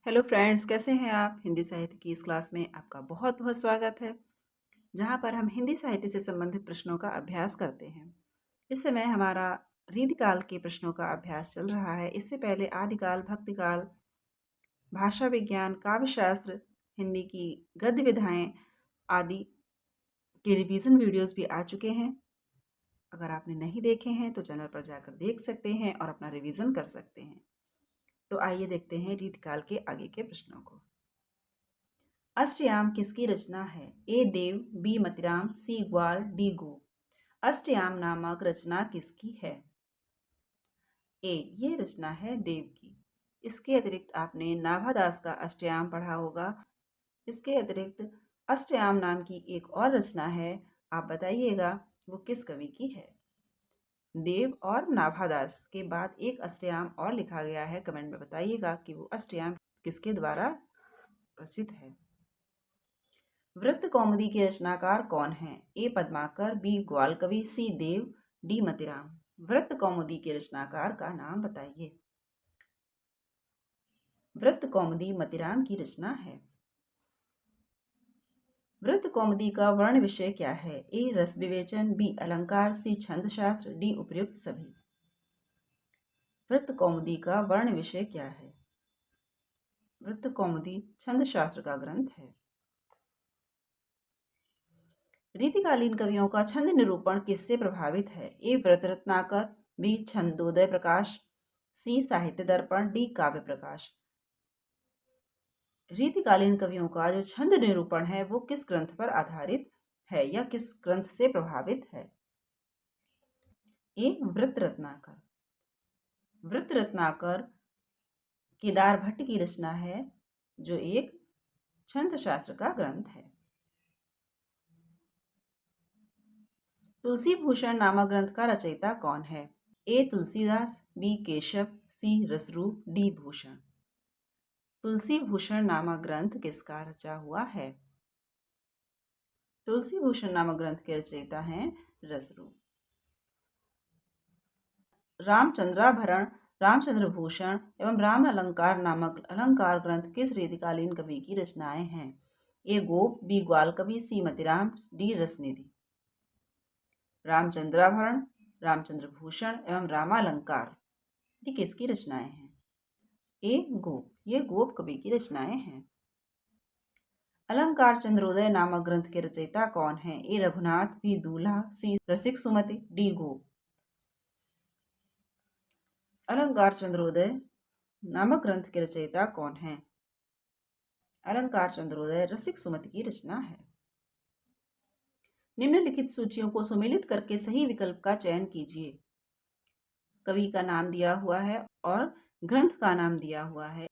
Hello friends, कैसे हैं आप। हिंदी साहित्य की इस क्लास में आपका बहुत बहुत स्वागत है, जहां पर हम हिंदी साहित्य से संबंधित प्रश्नों का अभ्यास करते हैं। इस समय हमारा रीतिकाल के प्रश्नों का अभ्यास चल रहा है। इससे पहले आदिकाल, भक्तिकाल, भाषा विज्ञान, काव्यशास्त्र, हिंदी की गद्य विधाएं आदि के रिवीजन वीडियोस भी आ चुके हैं। अगर आपने नहीं देखे हैं तो चैनल पर जाकर देख सकते हैं और अपना रिवीजन कर सकते हैं। तो आइए देखते हैं रीतिकाल के आगे के प्रश्नों को। अष्टयाम किसकी रचना है? ए देव, बी मतिराम, सी ग्वाल, डी गो। अष्टयाम नामक रचना किसकी है? ए, ये रचना है देव की। इसके अतिरिक्त आपने नाभादास का अष्टयाम पढ़ा होगा। इसके अतिरिक्त अष्टयाम नाम की एक और रचना है, आप बताइएगा वो किस कवि की है। देव और नाभादास के बाद एक अष्टयाम और लिखा गया है। कमेंट में बताइएगा कि वो अष्टयाम किसके द्वारा रचित है। वृत्त कौमुदी के रचनाकार कौन हैं? ए पद्माकर, बी ग्वाल कवि, सी देव, डी मतिराम। वृत्त कौमुदी के रचनाकार का नाम बताइए। वृत्त कौमुदी मतिराम की रचना है। वृत्त कौमुदी का वर्ण विषय क्या है? ए रस विवेचन, बी अलंकार, सी छंद शास्त्र, डी उपर्युक्त सभी। वृत्त कौमुदी का वर्ण विषय क्या है? वृत्त कौमुदी छंद शास्त्र का ग्रंथ है। रीतिकालीन कवियों का छंद निरूपण किससे प्रभावित है? ए व्रत रत्नाकर, बी छंदोदय प्रकाश, सी साहित्य दर्पण, डी काव्य प्रकाश। रीतिकालीन कवियों का जो छंद निरूपण है वो किस ग्रंथ पर आधारित है या किस ग्रंथ से प्रभावित है? ए व्रत रत्नाकर। व्रत रत्नाकर केदार भट्ट की रचना है, जो एक छंद शास्त्र का ग्रंथ है। तुलसी भूषण नामक ग्रंथ का रचयिता कौन है? ए तुलसीदास, बी केशव, सी रसरूप, डी भूषण। तुलसी भूषण नामक ग्रंथ किसका रचा हुआ है? तुलसी भूषण नामक ग्रंथ के रचयिता हैं रसरूप। रामचंद्राभरण, रामचंद्र भूषण एवं राम अलंकार नामक अलंकार ग्रंथ किस रीतिकालीन कवि की रचनाएं हैं? ए गोप, बी ग्वाल कवि, सी मतिराम, डी रसनिधि। रामचंद्राभरण, रामचंद्र भूषण एवं रामालंकार ये किसकी रचनाएं हैं? ए गोप, ये गोप कवि की रचनाएं हैं। अलंकार चंद्रोदय नामक ग्रंथ के रचयिता कौन है? ए रघुनाथ, बी दूल्हा, सी रसिक सुमति, डी गोप। अलंकार चंद्रोदय नामक ग्रंथ के रचयिता कौन है? अलंकार चंद्रोदय रसिक सुमति की रचना है। निम्नलिखित सूचियों को सुमेलित करके सही विकल्प का चयन कीजिए। कवि का नाम दिया हुआ है और ग्रंथ का नाम दिया हुआ है।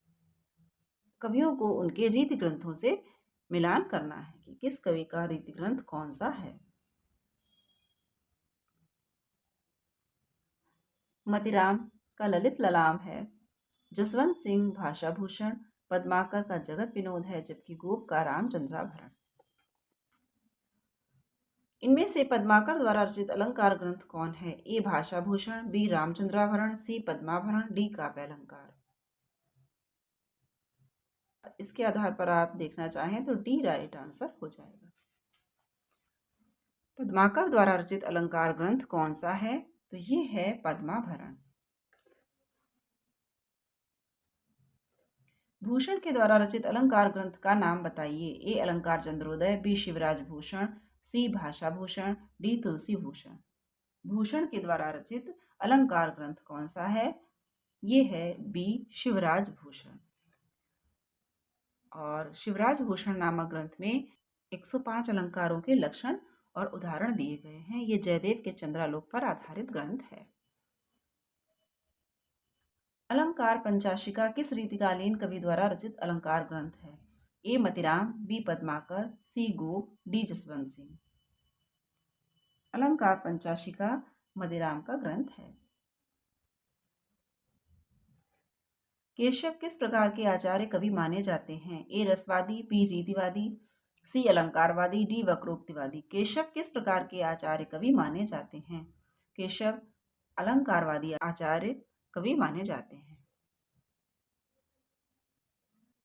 कवियों को उनके रीति ग्रंथों से मिलान करना है कि किस कवि का रीति ग्रंथ कौन सा है। मतिराम का ललित ललाम है। जसवंत सिंह भाषा भूषण, पद्माकर का जगत विनोद है, जबकि गोप का रामचंद्राभरण। इनमें से पद्माकर द्वारा रचित अलंकार ग्रंथ कौन है? ए भाषा भूषण, बी रामचंद्राभरण, सी पद्माभरण, डी काव्य अलंकार। इसके आधार पर आप देखना चाहें तो डी राइट आंसर हो जाएगा। पद्माकर द्वारा रचित अलंकार ग्रंथ कौन सा है? तो ये है पद्माभरण। भूषण के द्वारा रचित अलंकार ग्रंथ का नाम बताइए। ए अलंकार चंद्रोदय, बी शिवराज भूषण, सी भाषा भूषण, डी तुलसी भूषण। भूषण के द्वारा रचित अलंकार ग्रंथ कौन सा है? ये है बी शिवराज भूषण। और शिवराज भूषण नामक ग्रंथ में 105 अलंकारों के लक्षण और उदाहरण दिए गए हैं। ये जयदेव के चंद्रालोक पर आधारित ग्रंथ है। अलंकार पंचाशिका किस रीतिकालीन कवि द्वारा रचित अलंकार ग्रंथ है? ए मतिराम, बी पद्माकर, सी गोप, डी जसवंत सिंह। अलंकार पंचाशिका मदिराम का ग्रंथ है। केशव किस प्रकार के आचार्य कवि माने जाते हैं? ए रसवादी, बी रीतिवादी, सी अलंकारवादी, डी वक्रोक्तिवादी। केशव किस प्रकार के आचार्य कवि माने जाते हैं? केशव अलंकारवादी आचार्य कवि माने जाते हैं।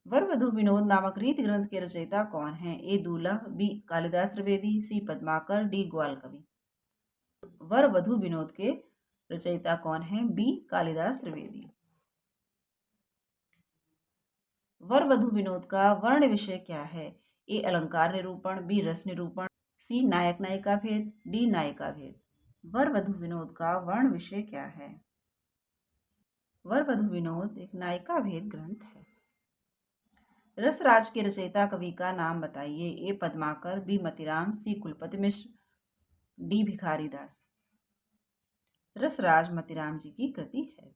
वरवधू विनोद नामक रीति ग्रंथ के रचयिता कौन हैं? ए दूल्हा, बी कालिदास त्रिवेदी, सी पद्माकर, डी ग्वाल कवि। वरवधू विनोद के रचयिता कौन हैं? बी कालिदास त्रिवेदी। वरवधू विनोद का वर्ण विषय क्या है? ए अलंकार निरूपण, बी रस निरूपण, सी नायक नायिका भेद, डी नायिका भेद। वरवधू विनोद का वर्ण विषय क्या है? वरवधू विनोद एक नायिका भेद ग्रंथ है। रसराज के रचयिता कवि का नाम बताइए। ए पद्माकर, बी मतीराम, सी कुलपति मिश्र, डी भिखारी दास। रसराज मतीराम जी की कृति है।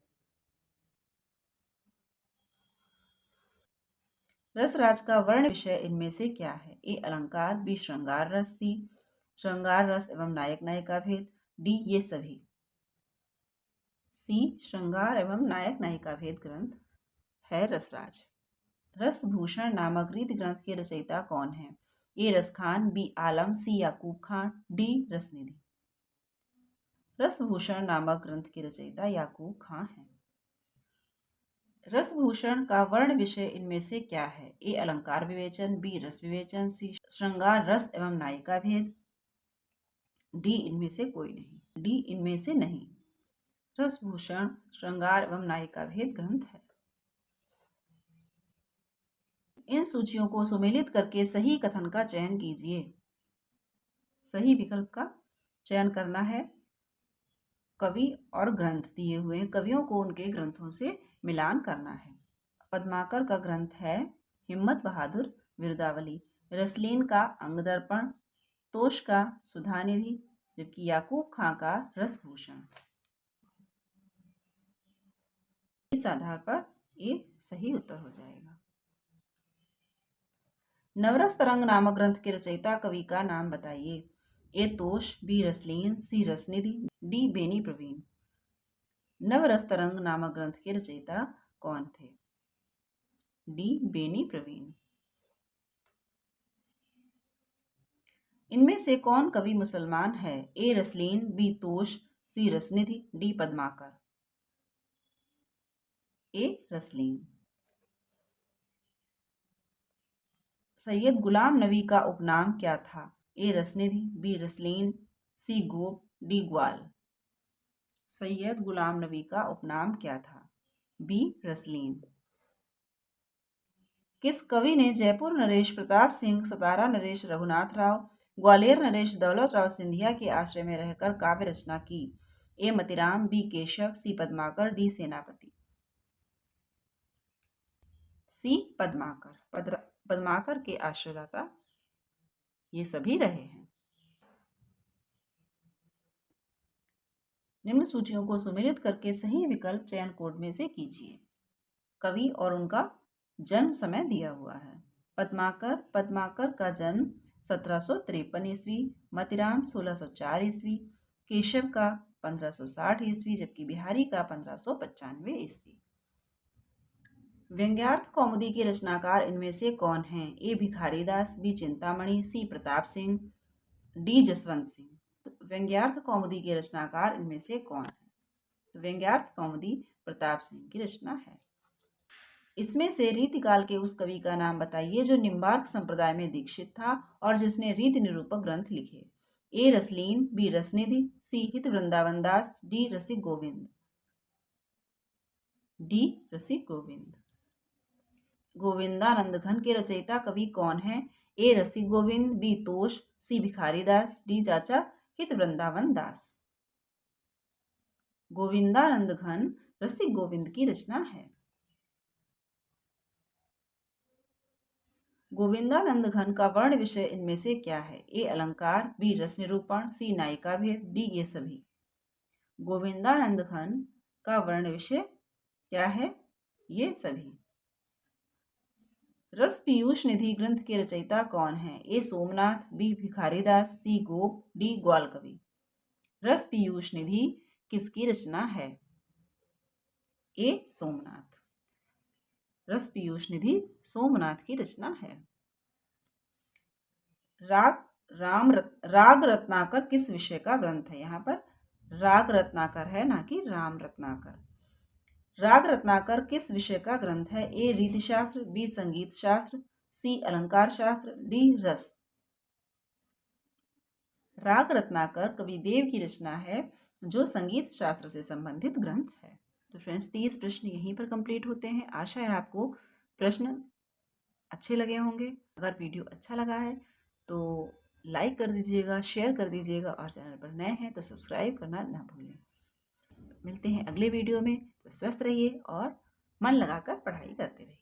रसराज का वर्ण विषय इनमें से क्या है? ए अलंकार, बी श्रृंगार रस, सी श्रृंगार रस एवं नायक नायिका भेद, डी ये सभी। सी श्रृंगार एवं नायक नायिका भेद ग्रंथ है रसराज। रसभूषण नामक रीति ग्रंथ के रचयिता कौन है? ए रसखान, बी आलम, सी याकूब खान, डी रसनिधि। रसभूषण नामक ग्रंथ के रचयिता याकूब खां हैं। रसभूषण का वर्ण विषय इनमें से क्या है? ए अलंकार विवेचन, बी रस विवेचन, सी श्रृंगार रस एवं नायिका भेद, डी इनमें से कोई नहीं, डी इनमें से नहीं। रसभूषण श्रृंगार एवं नायिका भेद ग्रंथ है। इन सूचियों को सुमेलित करके सही कथन का चयन कीजिए। सही विकल्प का चयन करना है। कवि और ग्रंथ दिए हुए हैं, कवियों को उनके ग्रंथों से मिलान करना है। पद्माकर का ग्रंथ है हिम्मत बहादुर विरदावली, रसलीन का अंगदर्पण, तोष का सुधानिधि, जबकि याकूब खां का रसभूषण। इस आधार पर ये सही उत्तर हो जाएगा। नवरस तरंग नामक ग्रंथ के रचयिता कवि का नाम बताइए। ए तोष, बी रसलीन, सी रसनिधि, डी बेनी प्रवीण। नवरस तरंग नामक ग्रंथ के रचयिता कौन थे? डी बेनी प्रवीण। इनमें से कौन कवि मुसलमान है? ए रसलीन, बी तोष, सी रसनिधि, डी पद्माकर। ए रसलीन। सैयद गुलाम नबी का उपनाम क्या था? ए रसनिधि, बी रसलीन, सी गोप, डी ग्वाल। सैयद गुलाम नबी का उपनाम क्या था? बी रसलीन। किस कवि ने जयपुर नरेश प्रताप सिंह, सतारा नरेश रघुनाथ राव, ग्वालियर नरेश दौलत राव सिंधिया के आश्रय में रहकर काव्य रचना की? ए मतीराम, बी केशव, सी पद्माकर, डी सेनापति। सी पद्माकर। पद्माकर के आश्रयदाता ये सभी रहे हैं। निम्न सूचियों को सुमेलित करके सही विकल्प चयन कोड में से कीजिए। कवि और उनका जन्म समय दिया हुआ है। पद्माकर का जन्म 1753 ईस्वी, मतीराम 1604 ईस्वी, केशव का 1560 ईस्वी, जबकि बिहारी का 1595 ईस्वी। व्यंग्यार्थ कौमुदी के रचनाकार इनमें से कौन हैं? ए भिखारी दास, बी चिंतामणि, सी प्रताप सिंह, डी जसवंत सिंह। तो व्यंग्यार्थ कौमुदी के रचनाकार इनमें से कौन है? तो व्यंग्यार्थ कौमुदी प्रताप सिंह की रचना है। इसमें से रीतिकाल के उस कवि का नाम बताइए जो निम्बार्क संप्रदाय में दीक्षित था और जिसने रीति निरूपक ग्रंथ लिखे। ए रसलीन, बी रसनिधि, सी हित वृंदावन दास, डी रसिक गोविंद। डी रसिक गोविंद। गोविंदानंद घन के रचयिता कवि कौन है? ए रसिक गोविंद, बी तोष, सी भिखारी दास, डी चाचा हित वृंदावन दास। गोविंदानंद घन रसिक गोविंद की रचना है। गोविंदानंद घन का वर्ण विषय इनमें से क्या है? ए अलंकार, बी रस निरूपण, सी नायिका भेद, डी ये सभी। गोविंदानंद घन का वर्ण विषय क्या है? ये सभी। रस पीयूष निधि ग्रंथ के रचयिता कौन है? ए सोमनाथ, बी भिखारी दास, सी गोप, डी ग्वाल कवि। रस पीयूष निधि किसकी रचना है? ए सोमनाथ। रस पीयूष निधि सोमनाथ की रचना है। राग रत्नाकर किस विषय का ग्रंथ है? यहाँ पर राग रत्नाकर है, ना कि राम रत्नाकर। राग रत्नाकर किस विषय का ग्रंथ है? ए रीतिशास्त्र, बी संगीत शास्त्र, सी अलंकार शास्त्र, डी रस। राग रत्नाकर कविदेव की रचना है जो संगीत शास्त्र से संबंधित ग्रंथ है। तो फ्रेंड्स 30 प्रश्न यहीं पर कंप्लीट होते हैं। आशा है आपको प्रश्न अच्छे लगे होंगे। अगर वीडियो अच्छा लगा है तो लाइक कर दीजिएगा, शेयर कर दीजिएगा और चैनल पर नए हैं तो सब्सक्राइब करना ना भूलें। मिलते हैं अगले वीडियो में। तो स्वस्थ रहिए और मन लगाकर पढ़ाई करते रहिए।